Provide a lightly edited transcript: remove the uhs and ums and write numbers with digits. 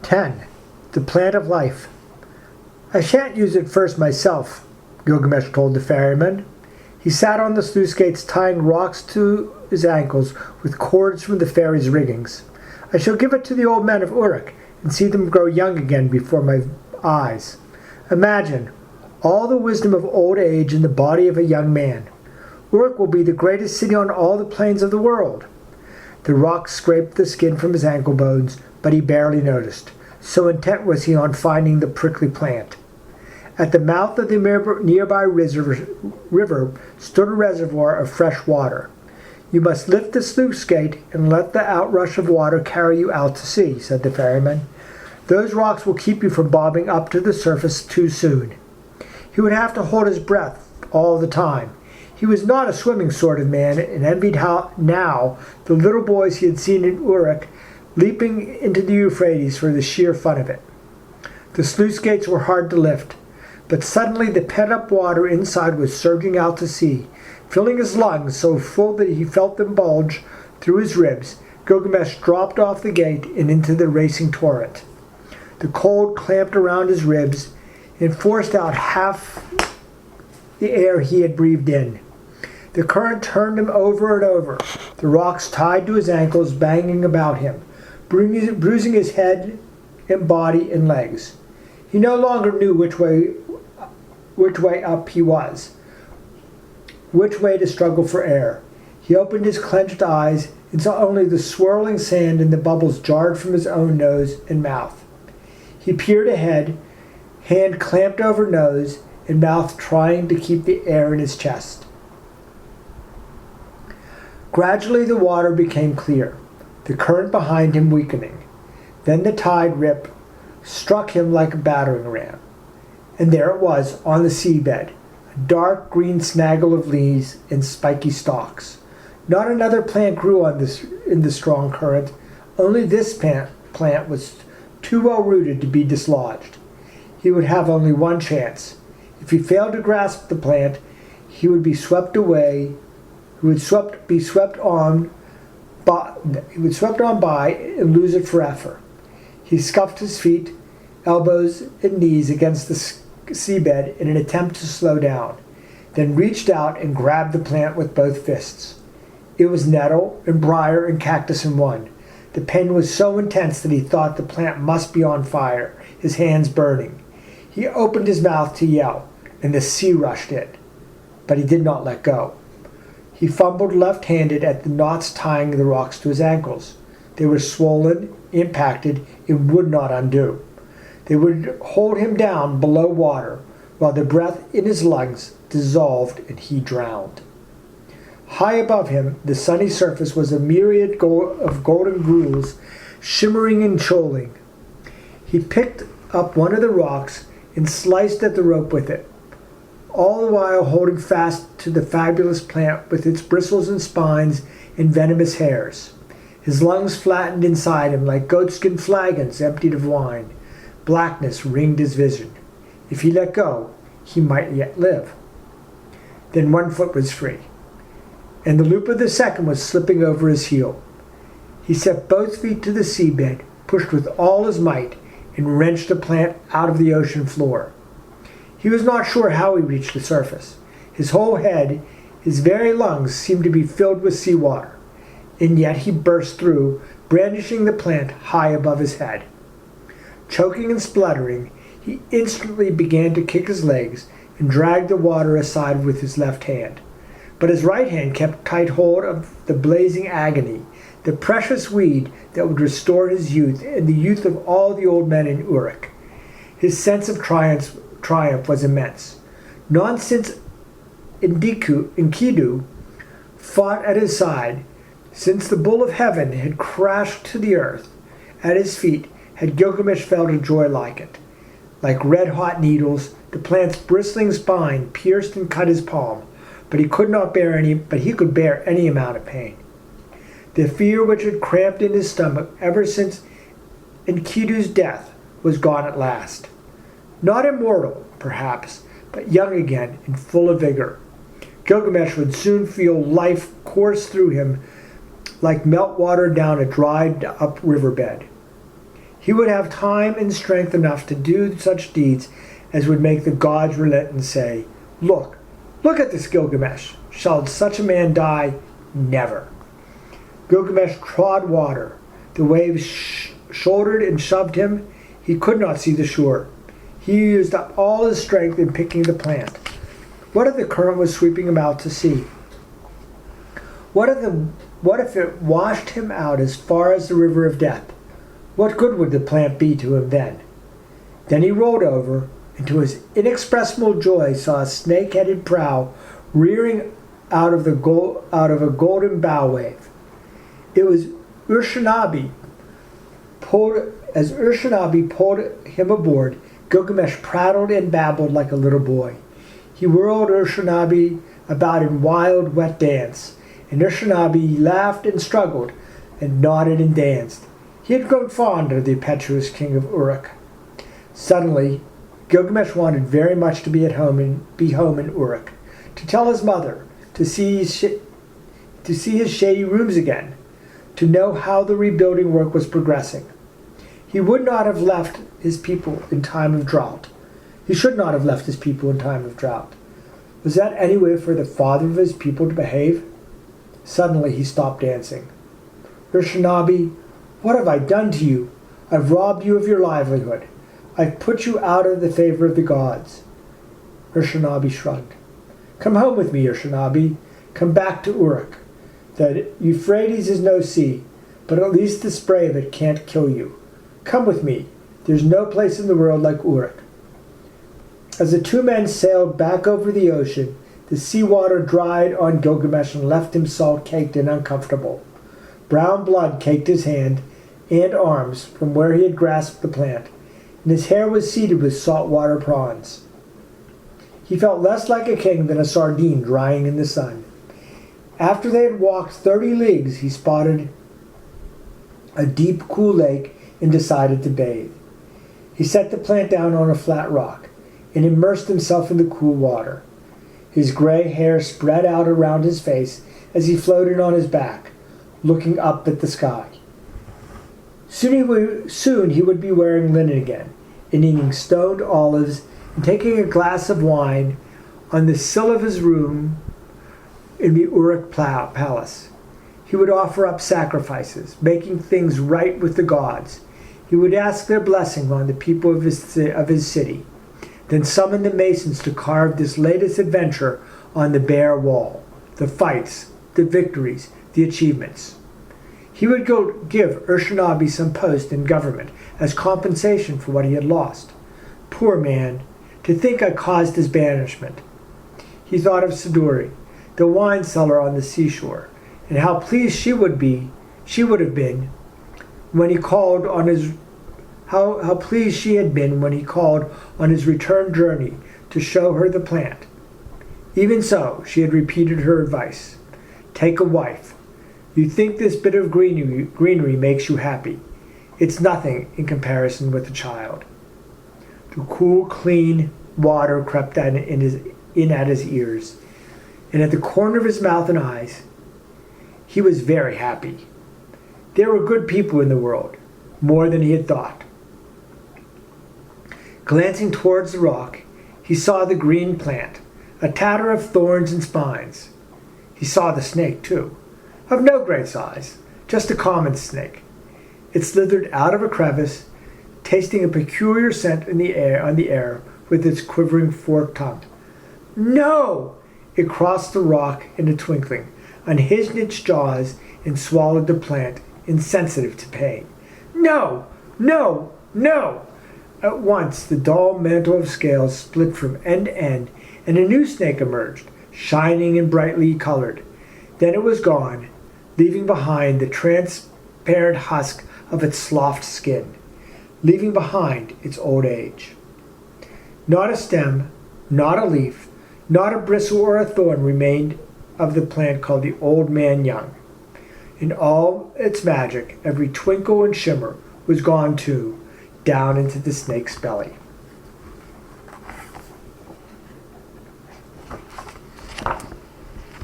10. The Plant of Life. I shan't use it first myself, Gilgamesh told the ferryman. He sat on the sluice gates tying rocks to his ankles with cords from the ferry's riggings. I shall give it to the old men of Uruk and see them grow young again before my eyes. Imagine all the wisdom of old age in the body of a young man. Uruk will be the greatest city on all the plains of the world. The rock scraped the skin from his ankle bones, but he barely noticed. So intent was he on finding the prickly plant. At the mouth of the nearby river stood a reservoir of fresh water. You must lift the sluice gate and let the outrush of water carry you out to sea, said the ferryman. Those rocks will keep you from bobbing up to the surface too soon. He would have to hold his breath all the time. He was not a swimming sort of man, and envied how now the little boys he had seen in Uruk leaping into the Euphrates for the sheer fun of it. The sluice gates were hard to lift, but suddenly the pent-up water inside was surging out to sea, filling his lungs so full that he felt them bulge through his ribs. Gilgamesh dropped off the gate and into the racing torrent. The cold clamped around his ribs and forced out half the air he had breathed in. The current turned him over and over, the rocks tied to his ankles banging about him, bruising his head and body and legs. He no longer knew which way up he was, which way to struggle for air. He opened his clenched eyes and saw only the swirling sand and the bubbles jarred from his own nose and mouth. He peered ahead, hand clamped over nose and mouth trying to keep the air in his chest. Gradually the water became clear, the current behind him weakening. Then the tide rip struck him like a battering ram. And there it was on the seabed, a dark green snaggle of leaves and spiky stalks. Not another plant grew in the strong current. Only this plant was too well rooted to be dislodged. He would have only one chance. If he failed to grasp the plant, he would be swept away. He would be swept on by and lose it forever. He scuffed his feet, elbows, and knees against the seabed in an attempt to slow down, then reached out and grabbed the plant with both fists. It was nettle and briar and cactus in one. The pain was so intense that he thought the plant must be on fire, his hands burning. He opened his mouth to yell, and the sea rushed in, but he did not let go. He fumbled left-handed at the knots tying the rocks to his ankles. They were swollen, impacted, and would not undo. They would hold him down below water, while the breath in his lungs dissolved and he drowned. High above him, the sunny surface was a myriad of golden gruels, shimmering and shoaling. He picked up one of the rocks and sliced at the rope with it, all the while holding fast to the fabulous plant with its bristles and spines and venomous hairs. His lungs flattened inside him like goatskin flagons emptied of wine. Blackness ringed his vision. If he let go, he might yet live. Then one foot was free, and the loop of the second was slipping over his heel. He set both feet to the seabed, pushed with all his might, and wrenched the plant out of the ocean floor. He was not sure how he reached the surface. His whole head, his very lungs seemed to be filled with seawater, and yet he burst through, brandishing the plant high above his head. Choking and spluttering, he instantly began to kick his legs and drag the water aside with his left hand. But his right hand kept tight hold of the blazing agony, the precious weed that would restore his youth and the youth of all the old men in Uruk. His sense of triumph was immense. Not since Enkidu fought at his side, since the bull of heaven had crashed to the earth at his feet, had Gilgamesh felt a joy like it. Like red-hot needles, the plant's bristling spine pierced and cut his palm, but he could bear any amount of pain. The fear which had cramped in his stomach ever since Enkidu's death was gone at last. Not immortal, perhaps, but young again and full of vigor. Gilgamesh would soon feel life course through him like meltwater down a dried-up riverbed. He would have time and strength enough to do such deeds as would make the gods relent and say, look at this Gilgamesh. Shall such a man die? Never. Gilgamesh trod water. The waves shouldered and shoved him. He could not see the shore. He used up all his strength in picking the plant. What if the current was sweeping him out to sea? What if it washed him out as far as the river of death? What good would the plant be to him then? Then he rolled over, and to his inexpressible joy saw a snake-headed prow rearing out of a golden bow wave. It was Urshanabi. As Urshanabi pulled him aboard, Gilgamesh prattled and babbled like a little boy. He whirled Urshanabi about in wild, wet dance, and Urshanabi laughed and struggled and nodded and danced. He had grown fond of the impetuous king of Uruk. Suddenly, Gilgamesh wanted very much to be home in Uruk, to tell his mother, to see his shady rooms again, to know how the rebuilding work was progressing. He would not have left his people in time of drought. He should not have left his people in time of drought. Was that any way for the father of his people to behave? Suddenly he stopped dancing. Urshanabi, what have I done to you? I've robbed you of your livelihood. I've put you out of the favor of the gods. Urshanabi shrugged. Come home with me, Urshanabi. Come back to Uruk. The Euphrates is no sea, but at least the spray of it can't kill you. Come with me. There's no place in the world like Uruk. As the two men sailed back over the ocean, the seawater dried on Gilgamesh and left him salt-caked and uncomfortable. Brown blood caked his hand and arms from where he had grasped the plant, and his hair was seeded with saltwater prawns. He felt less like a king than a sardine drying in the sun. After they had walked 30 leagues, he spotted a deep, cool lake and decided to bathe. He set the plant down on a flat rock and immersed himself in the cool water. His gray hair spread out around his face as he floated on his back, looking up at the sky. Soon he would be wearing linen again, and eating stoned olives and taking a glass of wine on the sill of his room in the Uruk palace. He would offer up sacrifices, making things right with the gods. He would ask their blessing on the people of his city, then summon the masons to carve this latest adventure on the bare wall, the fights, the victories, the achievements. He would give Urshanabi some post in government as compensation for what he had lost. Poor man, to think I caused his banishment. He thought of Siduri, the wine seller on the seashore, and how pleased she would have been when he called on his how pleased she had been when he called on his return journey to show her the plant. Even so, she had repeated her advice. Take a wife. You think this bit of greenery makes you happy. It's nothing in comparison with a child. The cool, clean water crept in at his ears, and at the corner of his mouth and eyes, he was very happy. There were good people in the world, more than he had thought. Glancing towards the rock, he saw the green plant, a tatter of thorns and spines. He saw the snake, too, of no great size, just a common snake. It slithered out of a crevice, tasting a peculiar scent on the air with its quivering forked tongue. No! It crossed the rock in a twinkling, unhinged its jaws, and swallowed the plant, insensitive to pain. No! No! No! At once the dull mantle of scales split from end to end, and a new snake emerged, shining and brightly colored. Then it was gone, leaving behind the transparent husk of its soft skin, leaving behind its old age. Not a stem, not a leaf, not a bristle or a thorn remained of the plant called the Old Man Young. In all its magic, every twinkle and shimmer was gone too, down into the snake's belly.